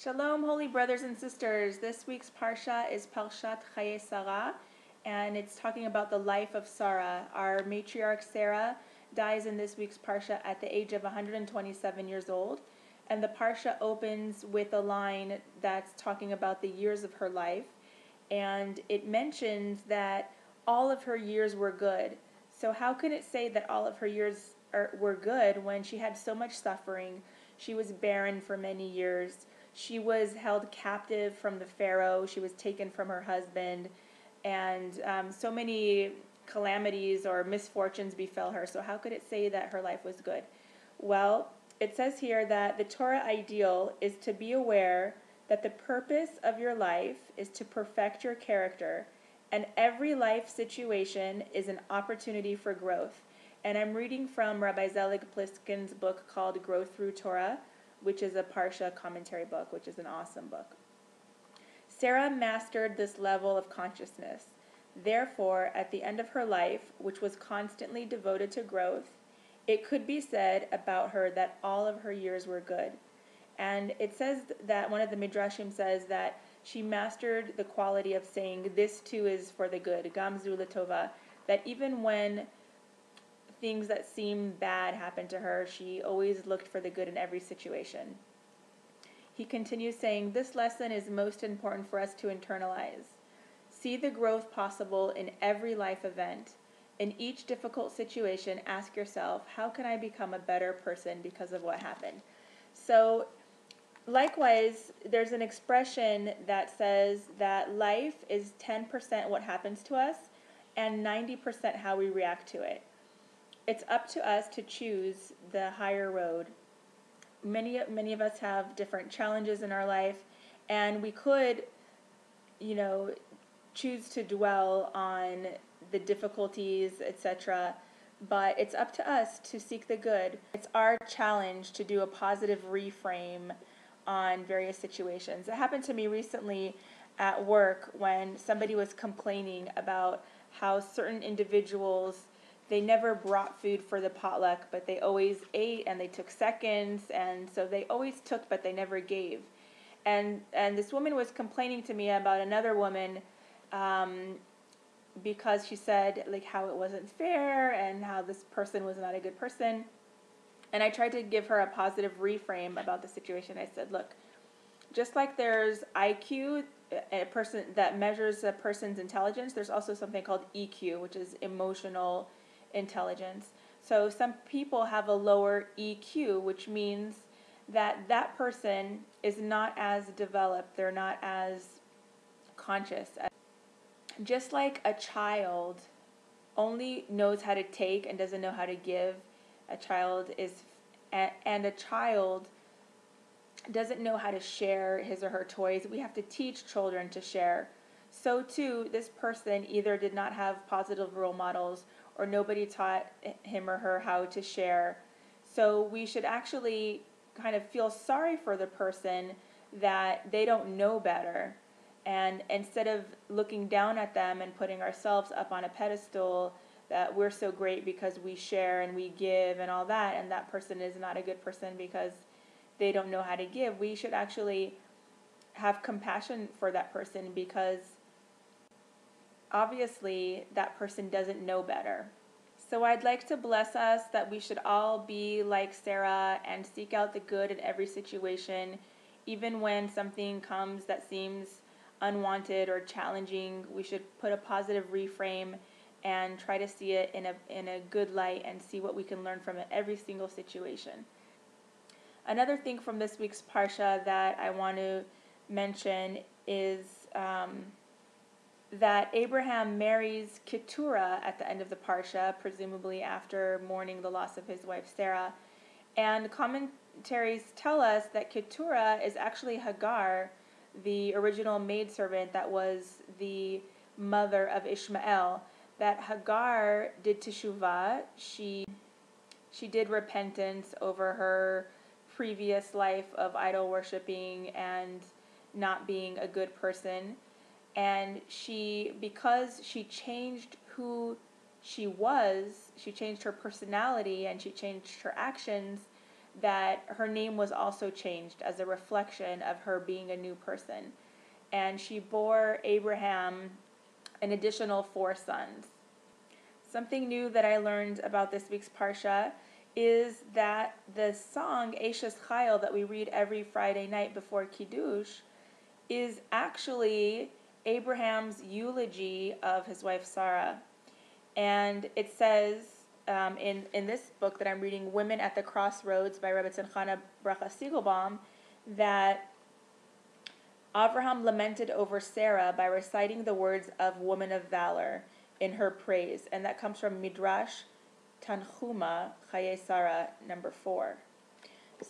Shalom, holy brothers and sisters. This week's Parsha is Parshat Chayei Sarah, and it's talking about the life of Sarah. Our matriarch Sarah dies in this week's Parsha at the age of 127 years old, and the Parsha opens with a line that's talking about the years of her life, and it mentions that all of her years were good. So how can it say that all of her years were good when she had so much suffering? She was barren for many years. She was held captive from the Pharaoh. She was taken from her husband. And so many calamities or misfortunes befell her. So how could it say that her life was good? Well, it says here that the Torah ideal is to be aware that the purpose of your life is to perfect your character, and every life situation is an opportunity for growth. And I'm reading from Rabbi Zelig Pliskin's book called Grow Through Torah, which is a Parsha commentary book, which is an awesome book. Sarah mastered this level of consciousness. Therefore, at the end of her life, which was constantly devoted to growth, it could be said about her that all of her years were good. And it says that one of the Midrashim says that she mastered the quality of saying, this too is for the good, Gamzu Latova, that even when things that seem bad happened to her, she always looked for the good in every situation. He continues saying, this lesson is most important for us to internalize. See the growth possible in every life event. In each difficult situation, ask yourself, how can I become a better person because of what happened? So, likewise, there's an expression that says that life is 10% what happens to us and 90% how we react to it. It's up to us to choose the higher road. Many of us have different challenges in our life, and we could, choose to dwell on the difficulties, etc., but it's up to us to seek the good. It's our challenge to do a positive reframe on various situations. It happened to me recently at work when somebody was complaining about how certain individuals, they never brought food for the potluck, but they always ate and they took seconds, and so they always took but they never gave. And this woman was complaining to me about another woman because she said how it wasn't fair and how this person was not a good person. And I tried to give her a positive reframe about the situation. I said, look, just like there's IQ, a person that measures a person's intelligence, there's also something called EQ, which is emotional intelligence. So some people have a lower EQ, which means that that person is not as developed, they're not as conscious. Just like a child only knows how to take and doesn't know how to give, a child doesn't know how to share his or her toys. We have to teach children to share. So too, this person either did not have positive role models or nobody taught him or her how to share. So we should actually kind of feel sorry for the person that they don't know better. And instead of looking down at them and putting ourselves up on a pedestal that we're so great because we share and we give and all that, and that person is not a good person because they don't know how to give, we should actually have compassion for that person because obviously that person doesn't know better. So I'd like to bless us that we should all be like Sarah and seek out the good in every situation, even when something comes that seems unwanted or challenging. We should put a positive reframe and try to see it in a good light and see what we can learn from it every single situation. Another thing from this week's Parsha that I want to mention is that Abraham marries Keturah at the end of the Parsha, presumably after mourning the loss of his wife Sarah. And commentaries tell us that Keturah is actually Hagar, the original maidservant that was the mother of Ishmael. That Hagar did teshuvah. She did repentance over her previous life of idol worshiping and not being a good person. And because she changed who she was, she changed her personality and she changed her actions, that her name was also changed as a reflection of her being a new person. And she bore Abraham an additional 4 sons. Something new that I learned about this week's Parsha is that the song Eshes Chayil that we read every Friday night before Kiddush is actually Abraham's eulogy of his wife Sarah. And it says in this book that I'm reading, Women at the Crossroads by Rebbe Tzimchana Bracha Siegelbaum, that Abraham lamented over Sarah by reciting the words of Woman of Valor in her praise. And that comes from Midrash Tanchuma Chayei Sarah, number 4.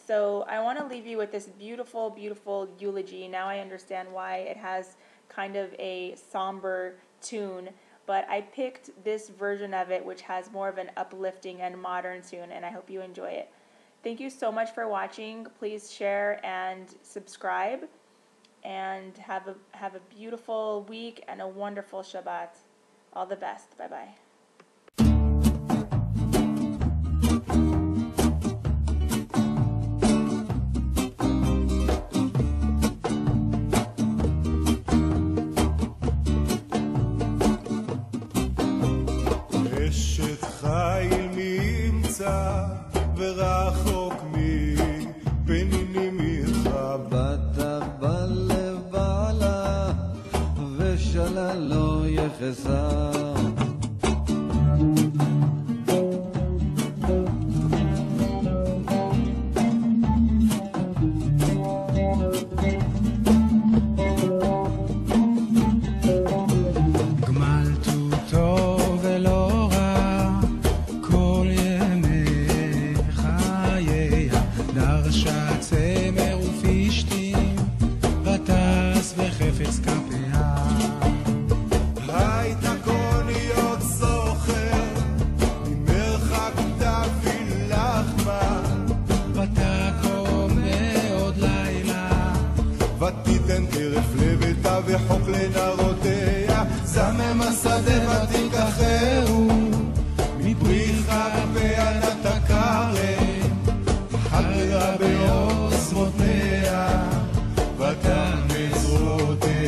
So I want to leave you with this beautiful, beautiful eulogy. Now I understand why it has kind of a somber tune, but I picked this version of it, which has more of an uplifting and modern tune, and I hope you enjoy it. Thank you so much for watching. Please share and subscribe, and have a beautiful week and a wonderful Shabbat. All the best. Bye-bye. אשת חיל ממצא ורחוק מפנינים בטח בלב בעלה ושלל לא יחסר ותיתן טרף לביתה וחוק לנערותיה זמם השדה ותיקחהו מבריך בענת הכרם חגרה בעוזמותיה ותם בזרועותיה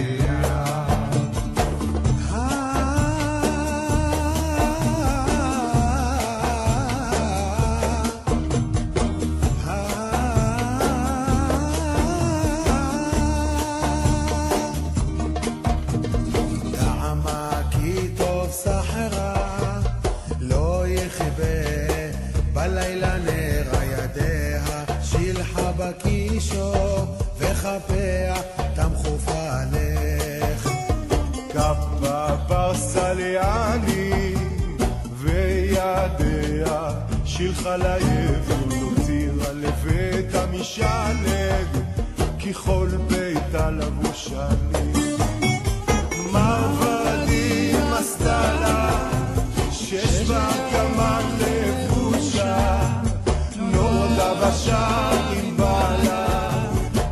בלילה נרה ידיה שילחה בקישו וחפיה תמחוף עליך כפה פרסליאני וידיה שילחה ליבול הוצירה לבית המשלג ככל ביתה לבושני מרבדים עשתה לה שש בה כמה לבושה נורדה בשער עם בעלה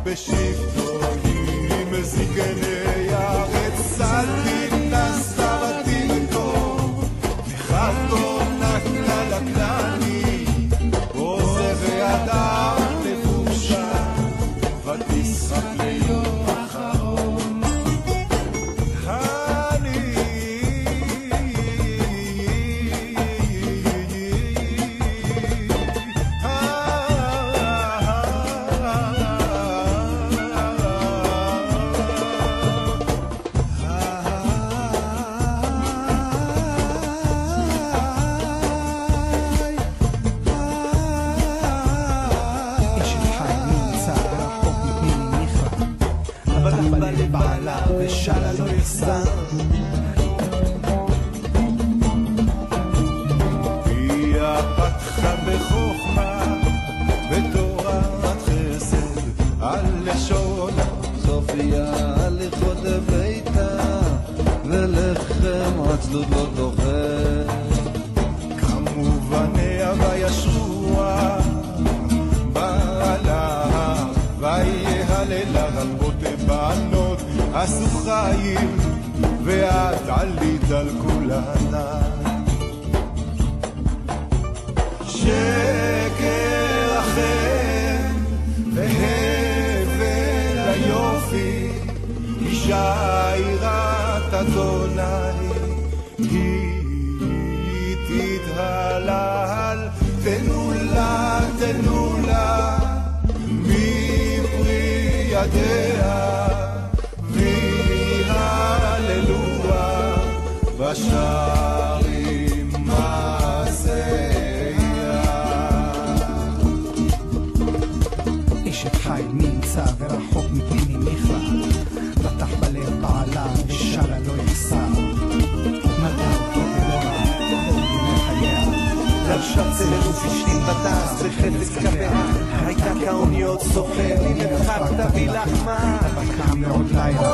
בשבטו היא מזיקני הארץ סלין נסתה בתינתו וחתו נקנה לקנני עוזר וידה לבושה ותשחק ליום אחרון לבעלה ושלה לא יחסר היא פתחה בחוכמה בתורת חסד על לשונה סופיה הליכות ביתה ולחם עצלות לא דוחה כמובניה וישרוע בעלה ויהללה רבות בנות עשו חיים ואת עלית על כולנה שקר אחר שיירת אדוני היא תתהלל תנו לה מפרי ידיה והללויה בשערים מעשיה. אשת חיל נמצא ורחוק מפני מכלה בטח בלב בעלה ושאלה לא יחסר מלאה אותו בלורה בחייה לבשה צלם ופשתים בדס בחפץ כבאה הייתה כאוניות סוחר נבחר תביא לחמה בקע מאוד לילה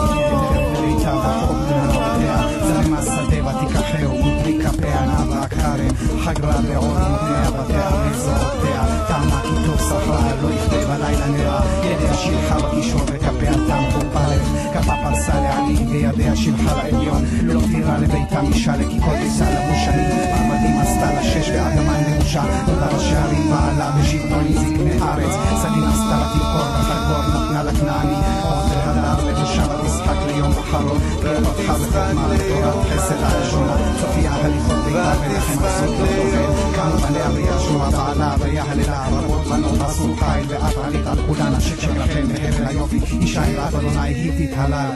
ולאיתה רחוק מהנורדיה זרם השדה ותיקחהו ובלי כפיה נאווה הכרם חגרה בעוד מבניה בתיה מזורותיה טעמה כי טוב שכרה לא יכתה בלילה נראה ידיה שילחה בגישור וכפיה תם פופלת כפה פרסה לעני וידיה שילחה לעליון לא תירה לביתה משאלה כי כל ביסה לבושנים מעמדים עשתה לשש ואדמה נבושה נותר השערים בעלה בשלטון זקני ארץ סדין עשתה לתמכור וחגור נתנה לכנעני עוד להדר לבושה ותשחק ליום אחרון תהיה פתחה ותאמר תורת חסד הראשונה צופיה הליכות ביתה ולכם עשות לא תובל קמו בניה וישוע בעלה ויהללה רבות בנות עשו חיל ואת עלית על כולן השקר לכם בהבל היופי אישה יראת אדוני היא תתהלל